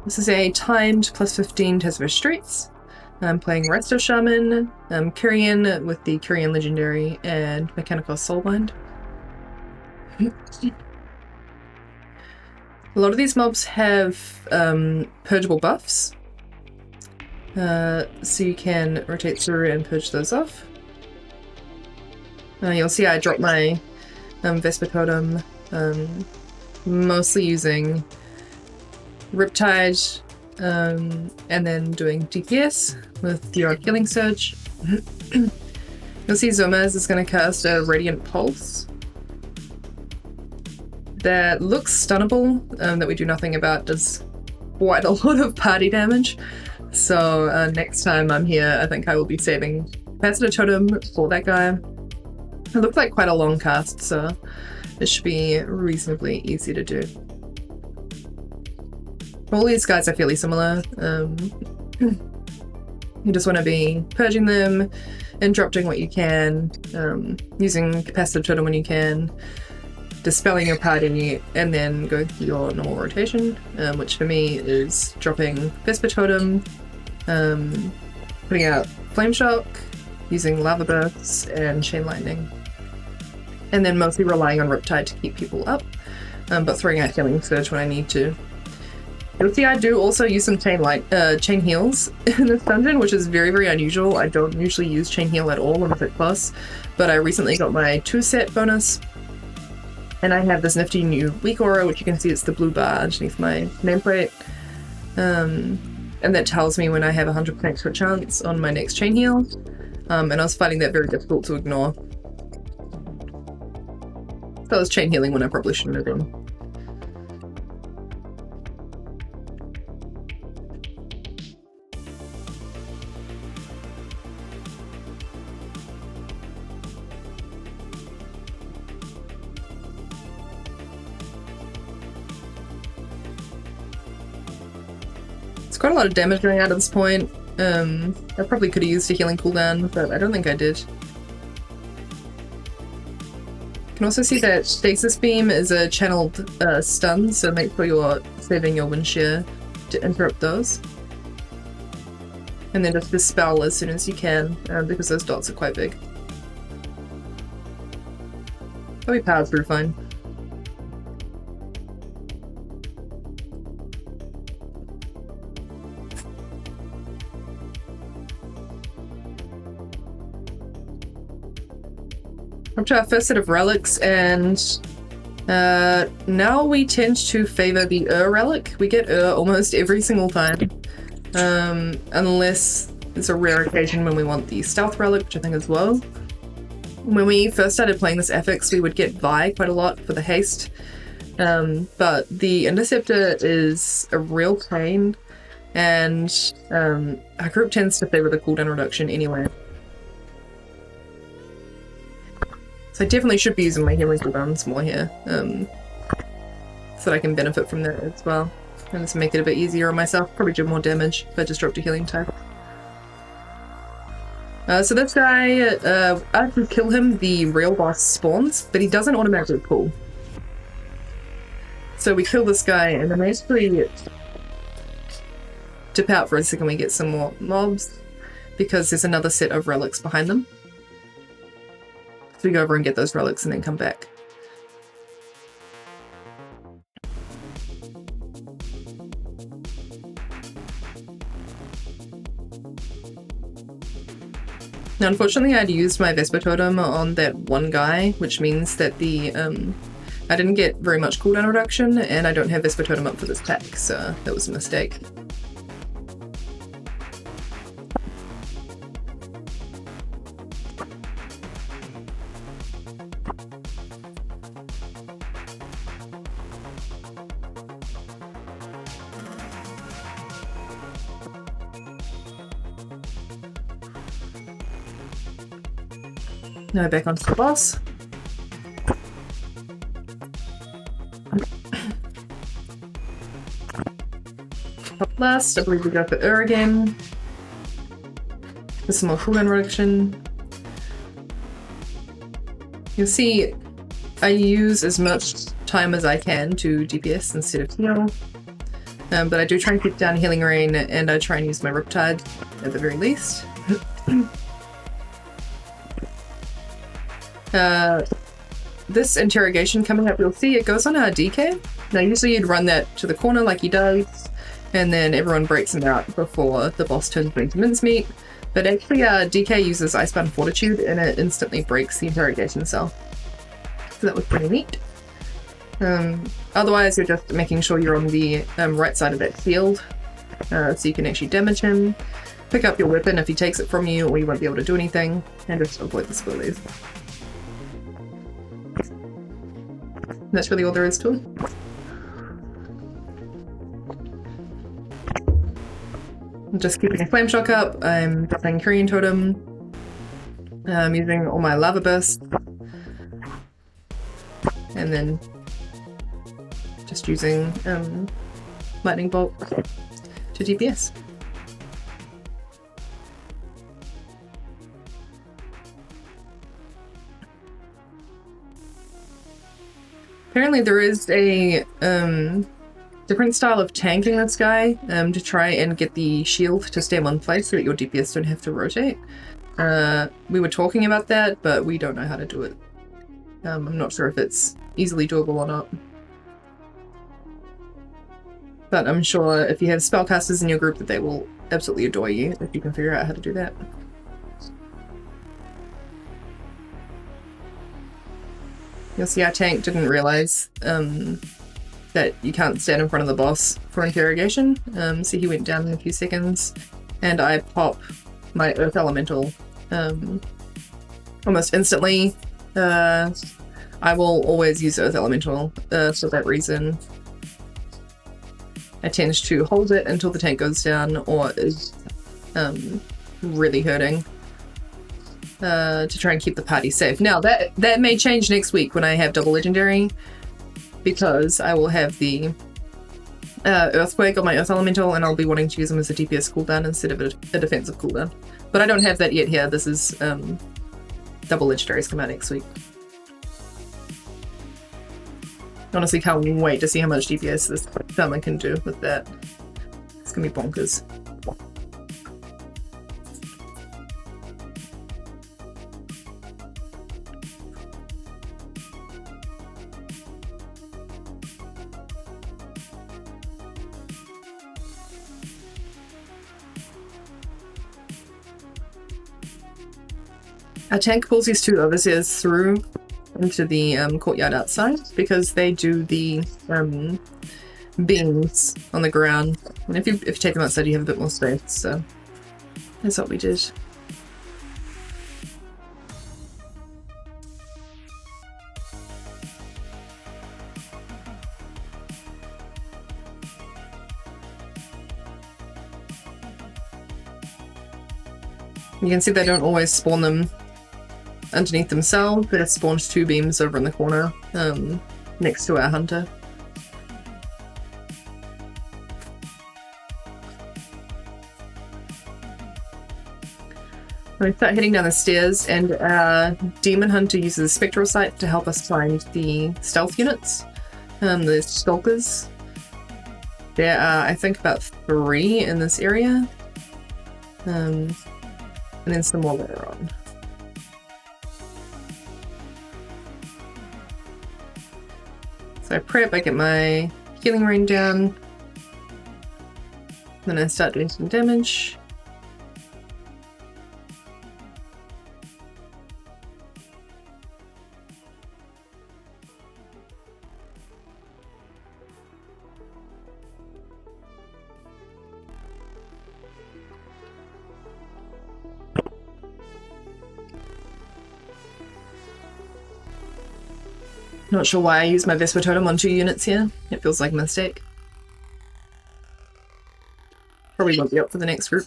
This is a timed +15 Tazavesh Streets. I'm playing Resto Shaman, Kyrian with the Kyrian Legendary, and Mikanikos Soulbind. A lot of these mobs have purgeable buffs, so you can rotate through and purge those off. You'll see I dropped my Vesper totem, mostly using Riptide, and then doing DPS with your Healing Surge. You'll see Zomaz is going to cast a Radiant Pulse that looks stunnable, that we do nothing about, does quite a lot of party damage. So next time I'm here, I think I will be saving Capacitor Totem for that guy. It looks like quite a long cast, so it should be reasonably easy to do. All these guys are fairly similar. You just want to be purging them and drop doing what you can, using Capacitor Totem when you can, dispelling your party, and then going through your normal rotation, which for me is dropping Vesper Totem, putting out Flame Shock, using Lava Bursts and Chain Lightning, and then mostly relying on Riptide to keep people up, but throwing out Healing Surge when I need to. You'll see I do also use some chain heals in this dungeon, which is very, very unusual. I don't usually use chain heal at all on Mythic Plus, but I recently got my 2-set bonus, and I have this nifty new weak aura, which you can see it's the blue bar underneath my nameplate, and that tells me when I have 100% crit chance on my next chain heal, and I was finding that very difficult to ignore. So I was chain healing when I probably shouldn't have been. It's quite a lot of damage going out at this point. I probably could have used a healing cooldown, but I don't think I did. You can also see that Stasis Beam is a channeled stun, so make sure you're saving your wind shear to interrupt those. And then just dispel as soon as you can, because those dots are quite big. They'll be powered through fine. Up to our first set of relics, and now we tend to favor the relic. We get almost every single time, unless it's a rare occasion when we want the stealth relic, which I think is low. When we first started playing this affix, we would get Vi quite a lot for the haste, but the interceptor is a real pain, and our group tends to favor the cooldown reduction anyway. So I definitely should be using my healing cooldowns more here, so that I can benefit from that as well. And just make it a bit easier on myself. Probably do more damage if I just dropped a healing type. So this guy, after you kill him, the real boss spawns, but he doesn't automatically pull. So we kill this guy, and then basically dip out for a second, we get some more mobs, because there's another set of relics behind them. So we go over and get those relics and then come back. Now, unfortunately, I'd used my Vesper Totem on that one guy, which means that the I didn't get very much cooldown reduction, and I don't have Vesper Totem up for this pack, so that was a mistake. Now back onto the boss. Top last, I believe we go for again. With some more cooldown reduction. You'll see I use as much time as I can to DPS instead of heal. but I do try and keep down Healing Rain, and I try and use my Riptide at the very least. This interrogation coming up, you'll see it goes on our DK. Now usually you'd run that to the corner like he does, and then everyone breaks him out before the boss turns into mincemeat. But actually DK uses Icebound Fortitude and it instantly breaks the interrogation cell. So that was pretty neat. Otherwise you're just making sure you're on the right side of that field, so you can actually damage him, pick up your weapon if he takes it from you or you won't be able to do anything, and just avoid the spoilies. That's really all there is to it. I'm just keeping a flame shock up, I'm dropping Kyrian Totem, I'm using all my lava bursts, and then just using lightning bolt to DPS. Apparently there is a different style of tanking this guy to try and get the shield to stay in one place so that your DPS don't have to rotate. We were talking about that, but we don't know how to do it. I'm not sure if it's easily doable or not. But I'm sure if you have spellcasters in your group that they will absolutely adore you if you can figure out how to do that. You'll see our tank didn't realize that you can't stand in front of the boss for interrogation, so he went down in a few seconds, and I pop my Earth Elemental almost instantly. I will always use Earth Elemental for that reason. I tend to hold it until the tank goes down or is really hurting. To try and keep the party safe. Now that may change next week when I have double legendary, because I will have the Earthquake on my Earth Elemental and I'll be wanting to use them as a DPS cooldown instead of a defensive cooldown. But I don't have that yet here. This is double legendaries come out next week. Honestly can't wait to see how much DPS this summon can do with that. It's gonna be bonkers. Our tank pulls these two overseers through into the courtyard outside because they do the beams on the ground. And if you take them outside, you have a bit more space. So that's what we did. You can see they don't always spawn them underneath themselves, but it spawns two beams over in the corner next to our hunter. We start heading down the stairs, and our demon hunter uses spectral sight to help us find the stealth units, the stalkers. There are, I think, about 3 in this area, and then some more later on. So I prep, I get my healing rain down, then I start doing some damage. Not sure why I use my Vesper totem on 2 units here. It feels like a mistake. Probably won't be up for the next group.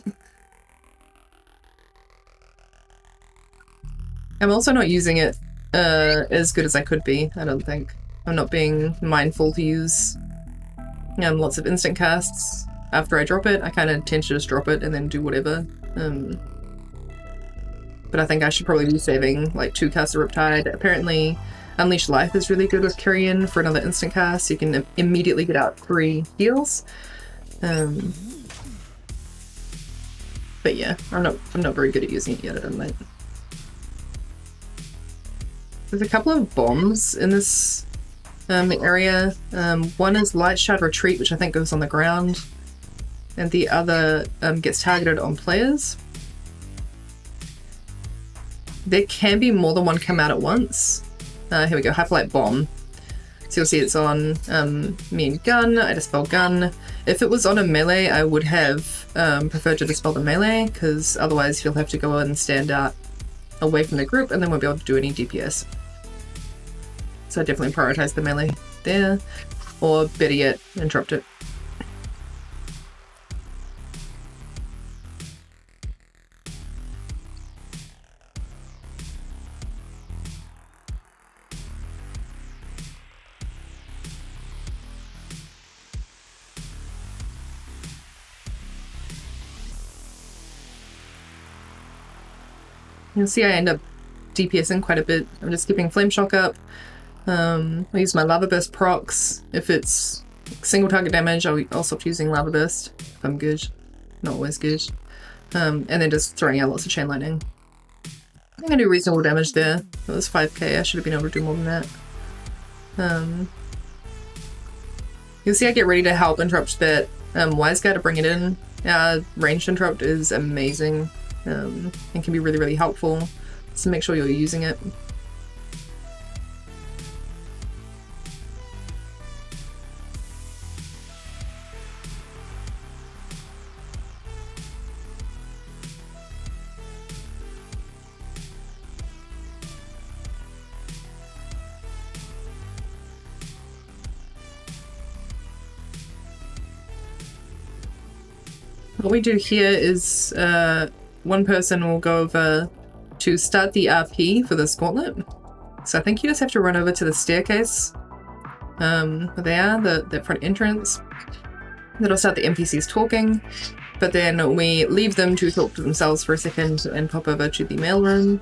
I'm also not using it as good as I could be, I don't think. I'm not being mindful to use lots of instant casts. After I drop it, I kind of tend to just drop it and then do whatever. But I think I should probably be saving like 2 casts of Riptide. Apparently Unleash Life is really good with Kyrian for another instant cast. You can immediately get out 3 heals. But yeah, I'm not very good at using it yet, I don't think. There's a couple of bombs in this area. One is Light Shard Retreat, which I think goes on the ground, and the other gets targeted on players. There can be more than one come out at once. Here we go, Half-Light Bomb. So you'll see it's on me and gun. I dispel gun. If it was on a melee, I would have preferred to dispel the melee, because otherwise you'll have to go and stand out away from the group and then won't be able to do any DPS. So I definitely prioritize the melee there, or better yet, interrupt it. You'll see I end up DPSing quite a bit. I'm just keeping Flame Shock up. I use my Lava Burst procs. If it's single target damage, I'll stop using Lava Burst if I'm good. Not always good. And then just throwing out lots of Chain Lightning. I think I do reasonable damage there. It was 5k, I should have been able to do more than that. You'll see I get ready to help interrupt that Wise Guy to bring it in. Ranged interrupt is amazing. And can be really, really helpful, so make sure you're using it. What we do here is one person will go over to start the RP for this gauntlet. So I think you just have to run over to the staircase where they are, the front entrance. That'll start the NPCs talking, but then we leave them to talk to themselves for a second and pop over to the mailroom.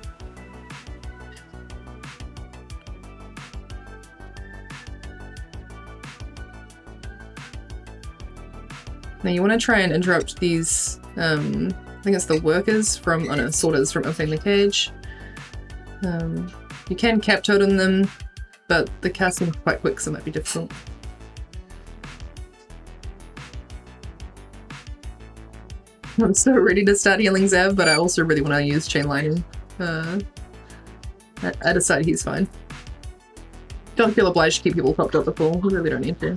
Now you want to try and interrupt these I think it's the workers from, oh no, sorters from opening the cage. You can cap totem them, but the casting's quite quick, so it might be difficult. I'm so ready to start healing Zev, but I also really want to use Chain Lightning. I decide he's fine. Don't feel obliged to keep people popped up before, we really don't need to.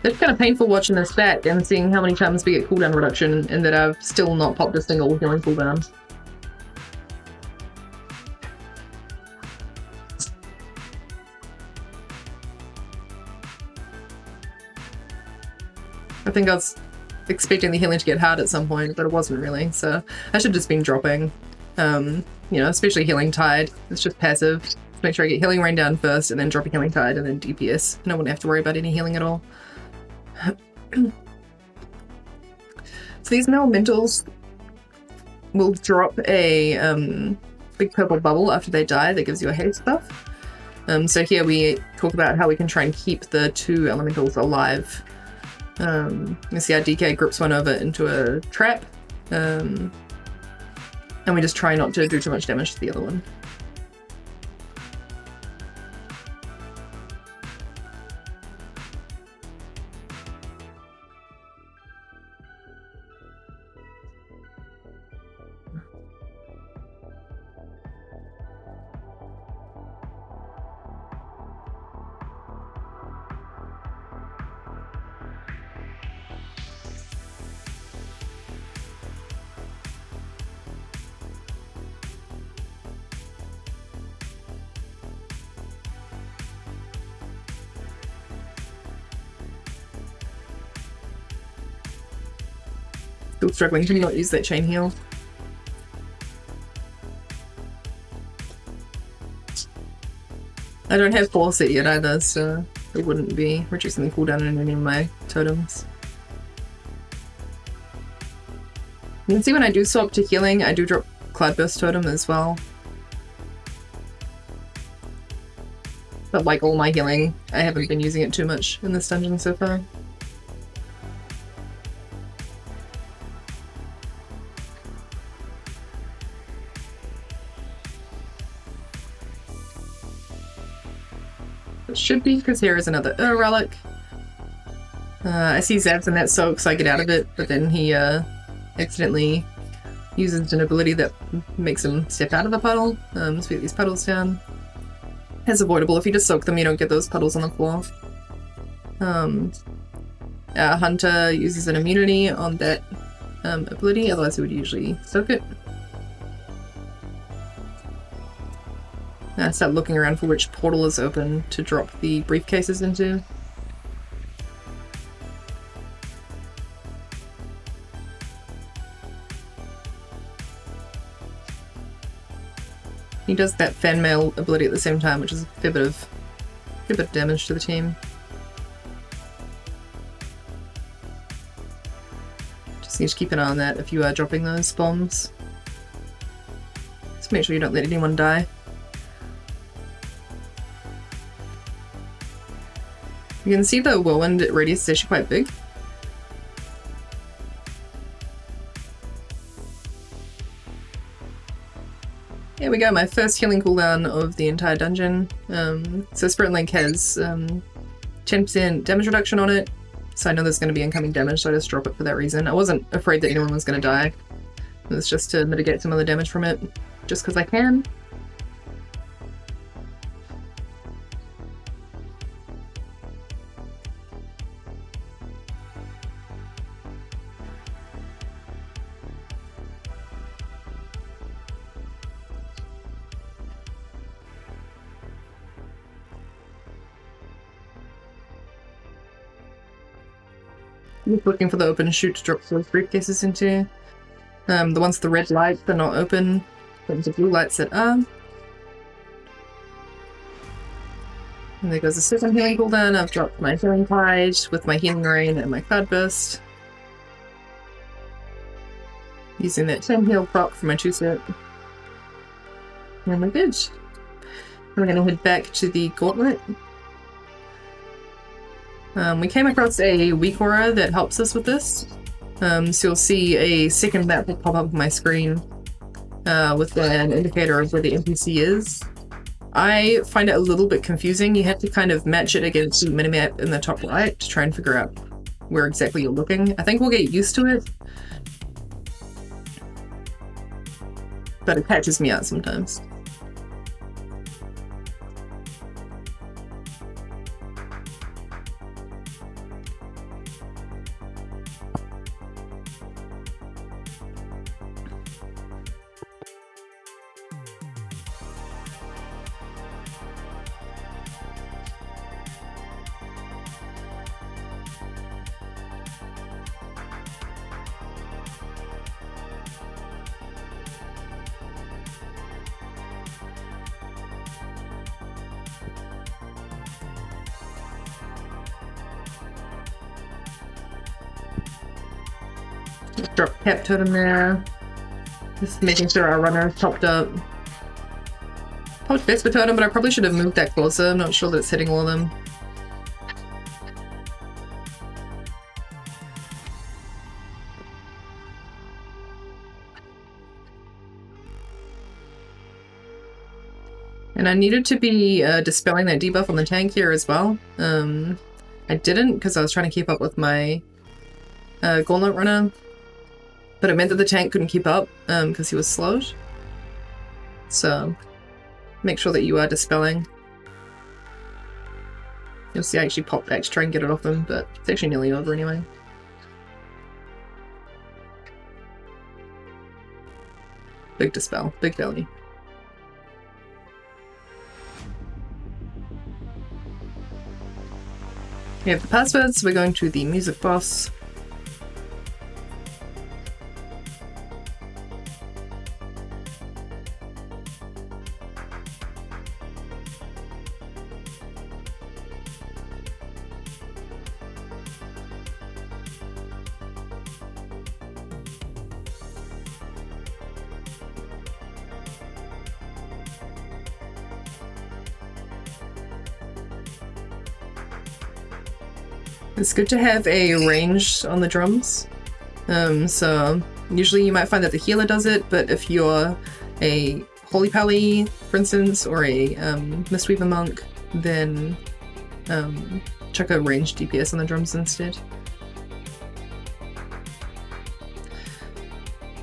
It's kind of painful watching this stat and seeing how many times we get cooldown reduction and that I've still not popped a single healing cooldown. I think I was expecting the healing to get hard at some point, but it wasn't really, so I should have just been dropping, you know, especially Healing Tide. It's just passive. Make sure I get Healing Rain down first and then drop a Healing Tide and then DPS, and I wouldn't have to worry about any healing at all. So these elementals will drop a big purple bubble after they die that gives you a haste buff. So here we talk about how we can try and keep the 2 elementals alive. You see our DK grips one over into a trap, and we just try not to do too much damage to the other one. Still struggling to not use that chain heal. I don't have Force it yet either, so it wouldn't be reducing the cooldown in any of my totems. You can see when I do swap to healing, I do drop Cloudburst totem as well. But like all my healing, I haven't been using it too much in this dungeon so far. It should be, because here is another relic. I see Zab's in that soak, so I get out of it, but then he accidentally uses an ability that makes him step out of the puddle. So we get these puddles down. It's avoidable. If you just soak them, you don't get those puddles on the floor. Hunter uses an immunity on that ability, otherwise he would usually soak it. Start looking around for which portal is open to drop the briefcases into. He does that fan mail ability at the same time, which is a fair bit of damage to the team. Just need to keep an eye on that if you are dropping those bombs. Just make sure you don't let anyone die. You can see the whirlwind radius is actually quite big. Here we go, my first healing cooldown of the entire dungeon. So Spirit Link has 10% damage reduction on it, so I know there's going to be incoming damage, so I just drop it for that reason. I wasn't afraid that anyone was going to die. It was just to mitigate some of the damage from it, just because I can. Just looking for the open chute to drop those briefcases into. The ones with the red lights are not open, but the blue lights that are. And there goes a second healing cooldown. I've dropped my healing tide with my healing rain and my cloud burst. Using that 10 heal proc for my 2-set. And we're good. We're going to head back to the Gauntlet. We came across a weak aura that helps us with this. So you'll see a second map will pop up on my screen with an indicator of where the NPC is. I find it a little bit confusing. You have to kind of match it against the minimap in the top right to try and figure out where exactly you're looking. I think we'll get used to it, but it catches me out sometimes. Drop cap totem there. Just making sure our runner is topped up. Popped Vesper totem, but I probably should have moved that closer. I'm not sure that it's hitting all of them. And I needed to be dispelling that debuff on the tank here as well. I didn't because I was trying to keep up with my Gauntlet runner. But it meant that the tank couldn't keep up because he was slowed. So make sure that you are dispelling. You'll see I actually popped back to try and get it off him, but it's actually nearly over anyway. Big dispel, big belly. We have the passwords, so we're going to the music boss. It's good to have a range on the drums. So usually you might find that the healer does it, but if you're a Holy Pally, for instance, or a Mistweaver Monk, then chuck a ranged DPS on the drums instead.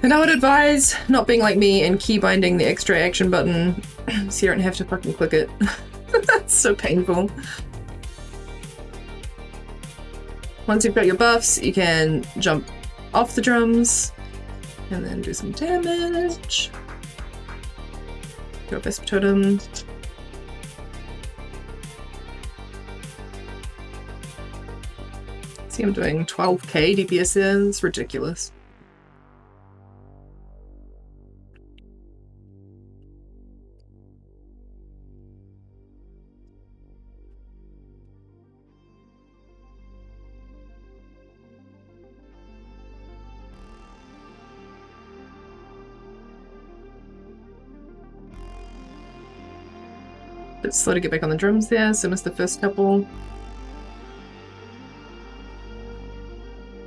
And I would advise not being like me and keybinding the extra action button so you don't have to fucking click it. That's so painful. Once you've got your buffs, you can jump off the drums and then do some damage. Go Vesper Totem. See, I'm doing 12k DPS there. It's ridiculous. Bit slow to get back on the drums there, so missed the first couple.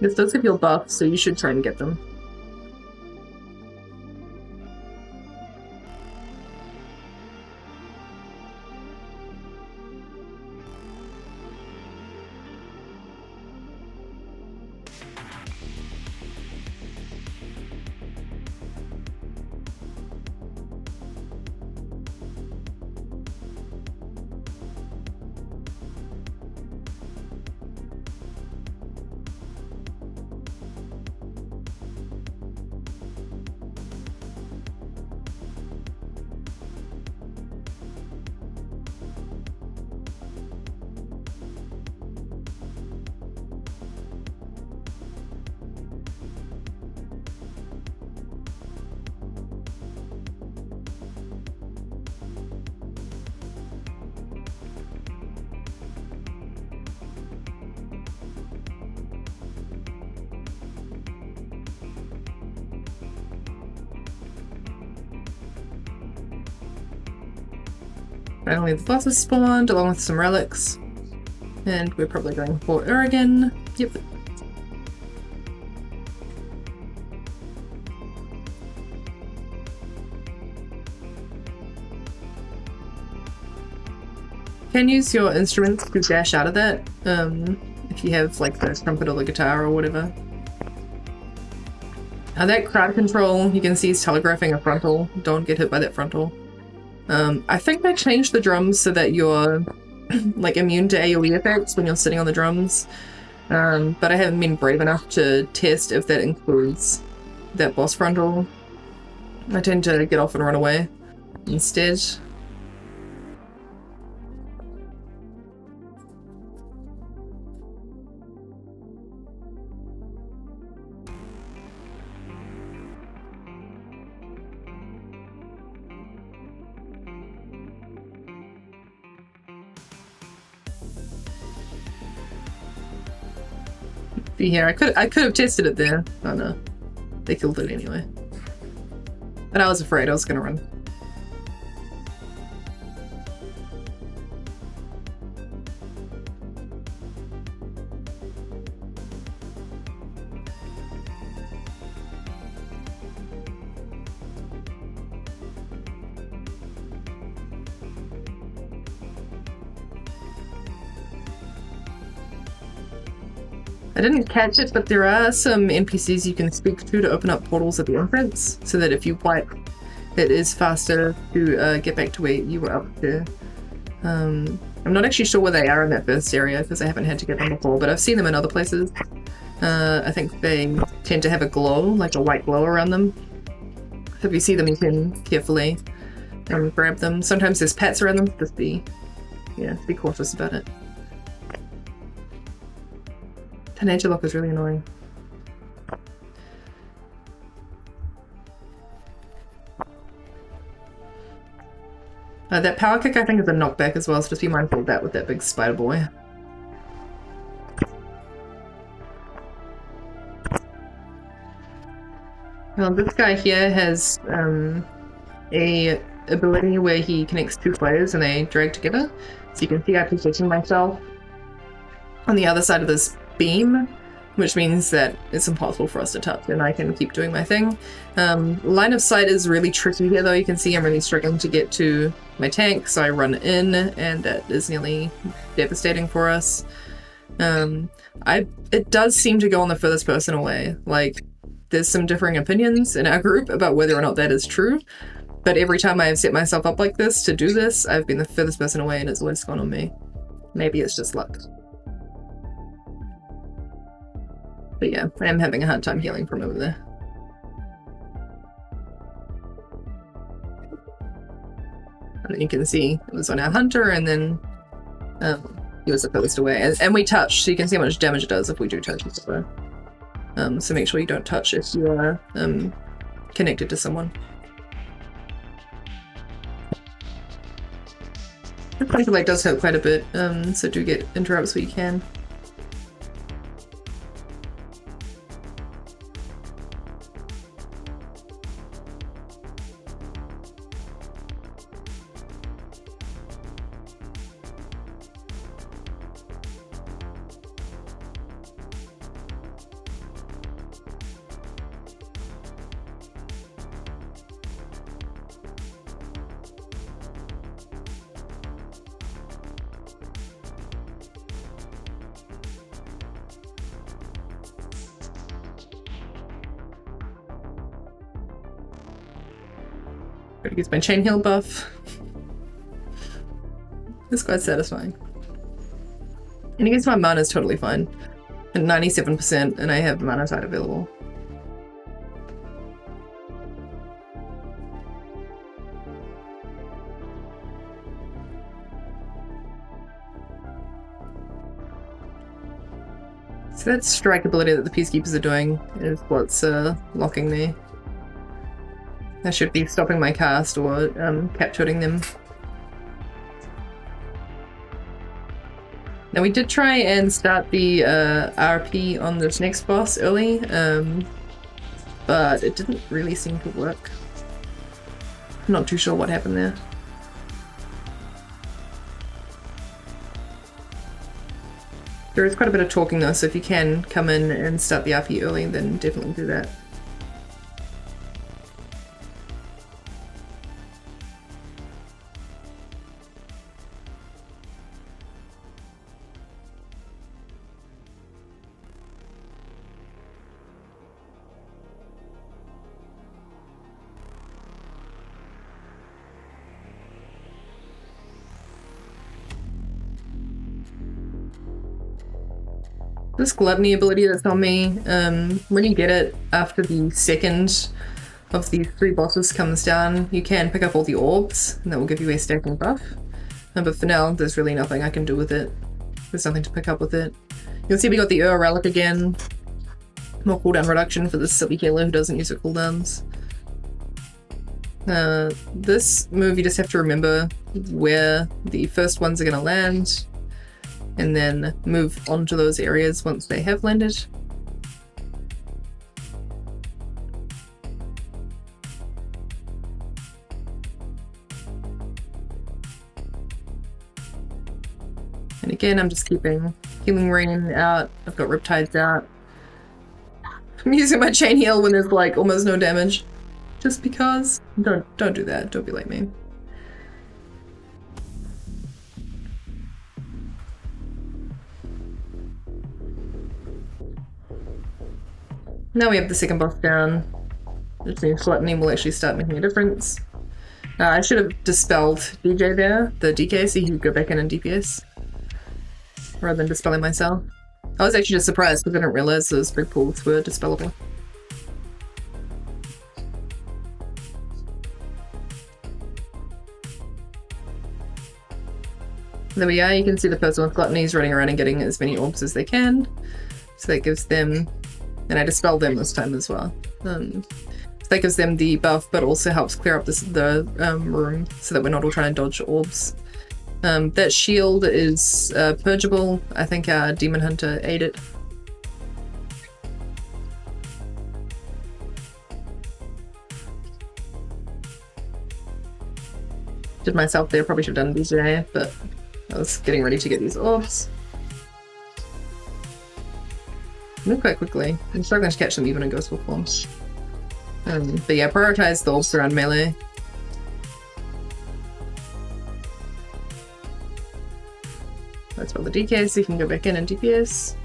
This does give you a buff, so you should try and get them. Finally, the boss has spawned, along with some relics. And we're probably going for Urigan. Yep. You can use your instruments to dash out of that, if you have like the trumpet or the guitar or whatever. That crowd control, you can see is telegraphing a frontal. Don't get hit by that frontal. I think they changed the drums so that you're like immune to AoE effects when you're sitting on the drums, but I haven't been brave enough to test if that includes that boss frontal. I tend to get off and run away instead. Here, I could have tested it there. Oh no, they killed it anyway. And I was afraid I was gonna run. I didn't catch it, but there are some NPCs you can speak to open up portals at the entrance, so that if you wipe, it is faster to get back to where you were up to. I'm not actually sure where they are in that first area, because I haven't had to get them before, but I've seen them in other places. I think they tend to have a glow, like a white glow around them. If you see them, you can carefully grab them. Sometimes there's pets around them, just be cautious about it. The nature lock is really annoying. That power kick I think is a knockback as well, so just be mindful of that with that big spider boy. Well, this guy here has a ability where he connects two players and they drag together. So you can see I position myself on the other side of this beam, which means that it's impossible for us to touch, and I can keep doing my thing. Line of sight is really tricky here, though. You can see I'm really struggling to get to my tank, so I run in, and that is nearly devastating for us. It does seem to go on the furthest person away. Like, there's some differing opinions in our group about whether or not that is true, but every time I've set myself up like this to do this, I've been the furthest person away, and it's always gone on me. Maybe it's just luck. But yeah, I am having a hard time healing from over there. And then you can see it was on our hunter, and then he was the furthest away. And we touch, so you can see how much damage it does if we do touch each other. So make sure you don't touch if you are connected to someone. The conflict does hurt quite a bit, so do get interrupts where you can. Gotta use my chain heal buff. It's quite satisfying. And against my mana is totally fine. At 97%, and I have mana side available. So that strike ability that the Peacekeepers are doing is what's locking me. I should be stopping my cast or capturing them. Now we did try and start the RP on this next boss early, but it didn't really seem to work. I'm not too sure what happened there. There is quite a bit of talking though, so if you can come in and start the RP early, then definitely do that. This gluttony ability that's on me, when you get it after the second of these 3 bosses comes down, you can pick up all the orbs, and that will give you a stacking buff. But for now, there's really nothing I can do with it. There's nothing to pick up with it. You'll see we got the Relic again. More cooldown reduction for this silly healer who doesn't use her cooldowns. This move, you just have to remember where the first ones are going to land, and then move on to those areas once they have landed. And again, I'm just keeping Healing Rain out. I've got Riptides out. I'm using my chain heal when there's like almost no damage. Just because. Don't do that. Don't be like me. Now we have the second boss down, which means gluttony will actually start making a difference. I should have dispelled DJ there, the DK, so he could go back in and DPS, rather than dispelling myself. I was actually just surprised because I didn't realize those big pools were dispellable. There we are, you can see the person with gluttony is running around and getting as many orbs as they can. So that gives them, and I dispelled them this time as well. So that gives them the buff, but also helps clear up the room so that we're not all trying to dodge orbs. That shield is purgeable. I think our Demon Hunter ate it. Did myself there, probably should have done DJ, but I was getting ready to get these orbs. Move quite quickly. I'm struggling to catch them even in ghostful form. But yeah, prioritize the orbs around melee. Let's roll the DK so you can go back in and DPS.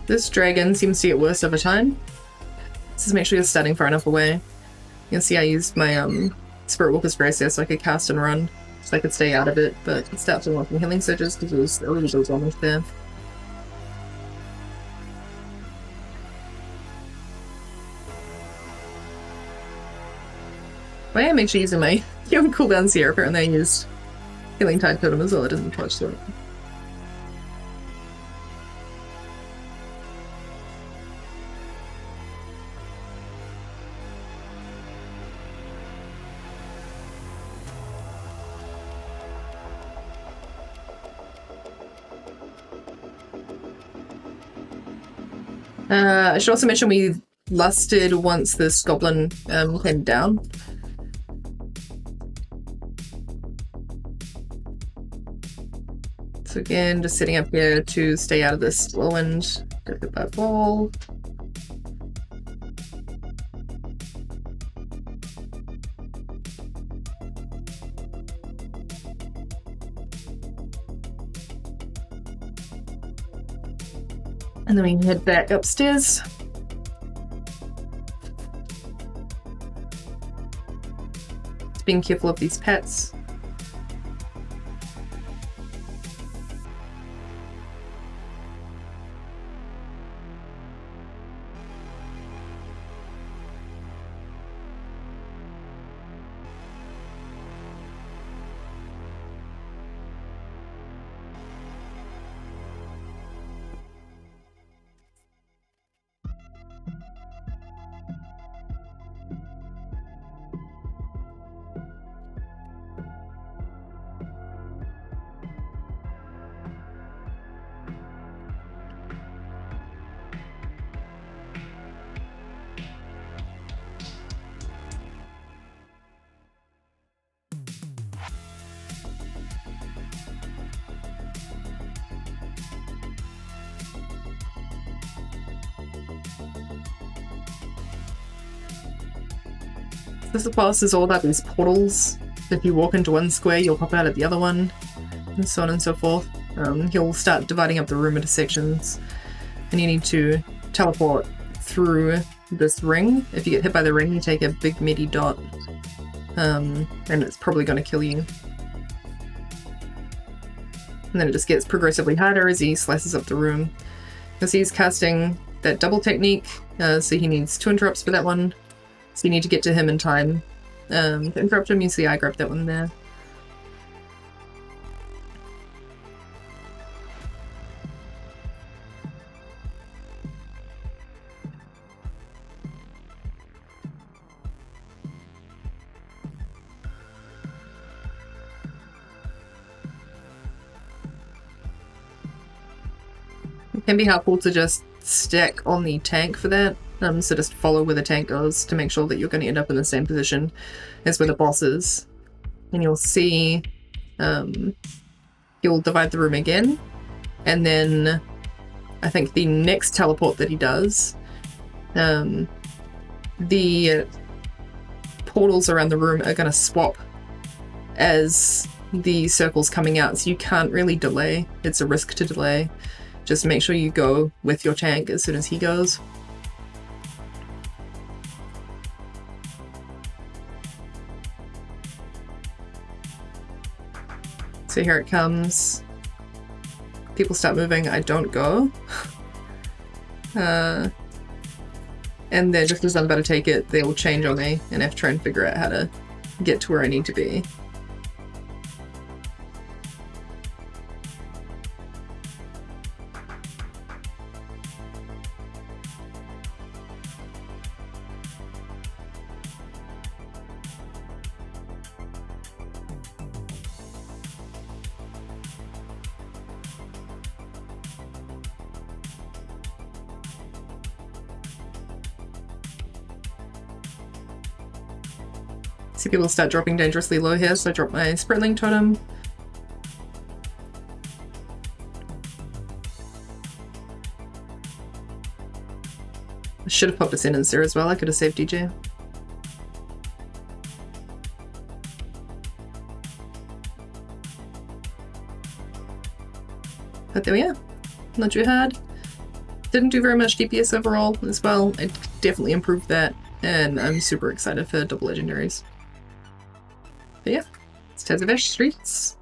This dragon seems to get worse over time. Just make sure you're standing far enough away. You can see I used my Spirit Walker's Grace there so I could cast and run, so I could stay out of it, but it stopped doing some healing surges because it was a little bit almost there. But I am actually using my healing cooldowns here. Apparently I used Healing Tide Totem as well, it doesn't touch to it. I should also mention we lusted once this goblin came down. So again, just sitting up here to stay out of this whirlwind. Go hit that ball. And then we can head back upstairs. Just being careful of these pets. This boss is all about these portals. If you walk into one square, you'll pop out at the other one, and so on and so forth. He'll start dividing up the room into sections, and you need to teleport through this ring. If you get hit by the ring, you take a big meaty dot, and it's probably going to kill you. And then it just gets progressively harder as he slices up the room. Because he's casting that double technique, so he needs 2 interrupts for that one. So you need to get to him in time to interrupt him. You see I grabbed that one there. It can be helpful to just stack on the tank for that. So just follow where the tank goes to make sure that you're going to end up in the same position as where the boss is. And you'll see he'll divide the room again. And then I think the next teleport that he does, the portals around the room are going to swap as the circle's coming out. So you can't really delay. It's a risk to delay. Just make sure you go with your tank as soon as he goes. So here it comes. People start moving, I don't go. And then just as I'm about to take it, they will change on me and I have to try and figure out how to get to where I need to be. See people start dropping dangerously low here, so I drop my Spritling Totem. I should have popped a sentence there as well, I could have saved DJ. But there we are. Not too hard. Didn't do very much DPS overall as well. I definitely improved that, and I'm super excited for double legendaries. But yeah, it's Tazavesh Streets.